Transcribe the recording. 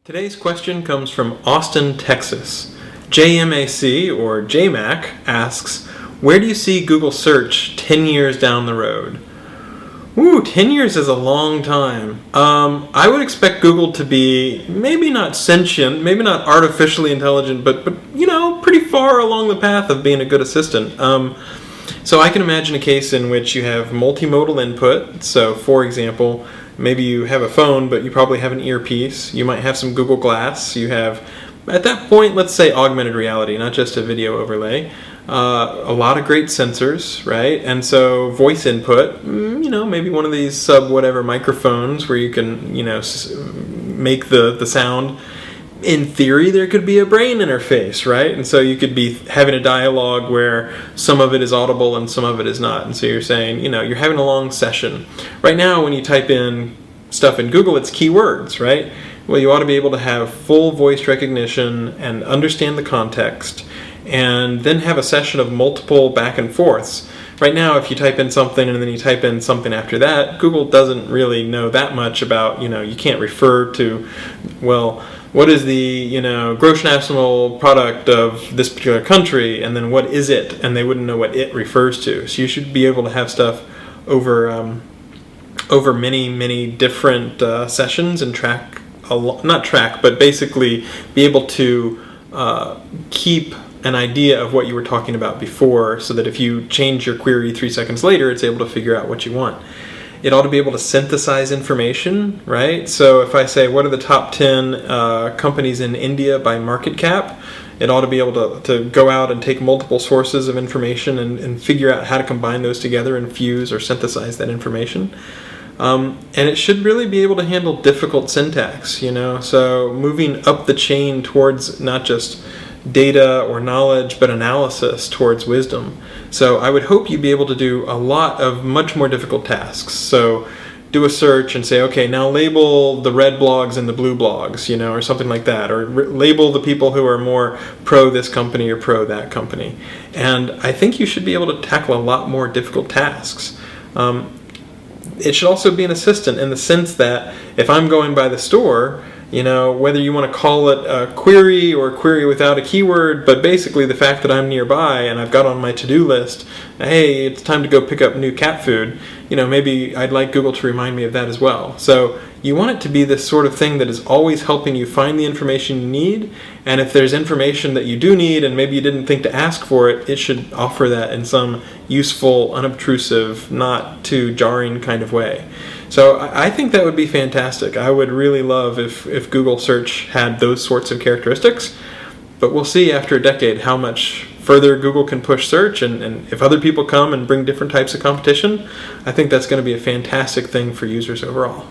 Today's question comes from Austin, Texas. JMAC, or JMac, asks, where do you see Google search 10 years down the road? Ooh, 10 years is a long time. I would expect Google to be maybe not sentient, maybe not artificially intelligent, but pretty far along the path of being a good assistant. So I can imagine a case in which you have multimodal input. So, for example, maybe you have a phone, but you probably have an earpiece. You might have some Google Glass. You have, at that point, let's say augmented reality, not just a video overlay. A lot of great sensors, right? And so voice input, maybe one of these sub-whatever microphones where you can, make the sound. In theory, there could be a brain interface, right? And so you could be having a dialogue where some of it is audible and some of it is not. And so you're saying, you're having a long session. Right now, when you type in stuff in Google, it's keywords, right? Well, you ought to be able to have full voice recognition and understand the context, and then have a session of multiple back and forths. Right now, if you type in something and then you type in something after that, Google doesn't really know that much about, you can't refer to, well, what is the, gross national product of this particular country, and then what is it? And they wouldn't know what it refers to. So you should be able to have stuff over many, many different sessions and but basically be able to keep an idea of what you were talking about before, so that if you change your query 3 seconds later, it's able to figure out what you want. It ought to be able to synthesize information, right? So if I say, what are the top 10 companies in India by market cap, it ought to be able to go out and take multiple sources of information and figure out how to combine those together and fuse or synthesize that information. And it should really be able to handle difficult syntax, so moving up the chain towards not just data or knowledge, but analysis towards wisdom. So I would hope you'd be able to do a lot of much more difficult tasks. So do a search and say, okay, now label the red blogs and the blue blogs, or something like that, or label the people who are more pro this company or pro that company. And I think you should be able to tackle a lot more difficult tasks. It should also be an assistant in the sense that if I'm going by the store, whether you want to call it a query or a query without a keyword, but basically the fact that I'm nearby and I've got on my to-do list, hey, it's time to go pick up new cat food, maybe I'd like Google to remind me of that as well. So you want it to be this sort of thing that is always helping you find the information you need, and if there's information that you do need and maybe you didn't think to ask for it, it should offer that in some useful, unobtrusive, not too jarring kind of way. So I think that would be fantastic. I would really love if Google search had those sorts of characteristics, but we'll see after a decade how much further Google can push search, and if other people come and bring different types of competition, I think that's going to be a fantastic thing for users overall.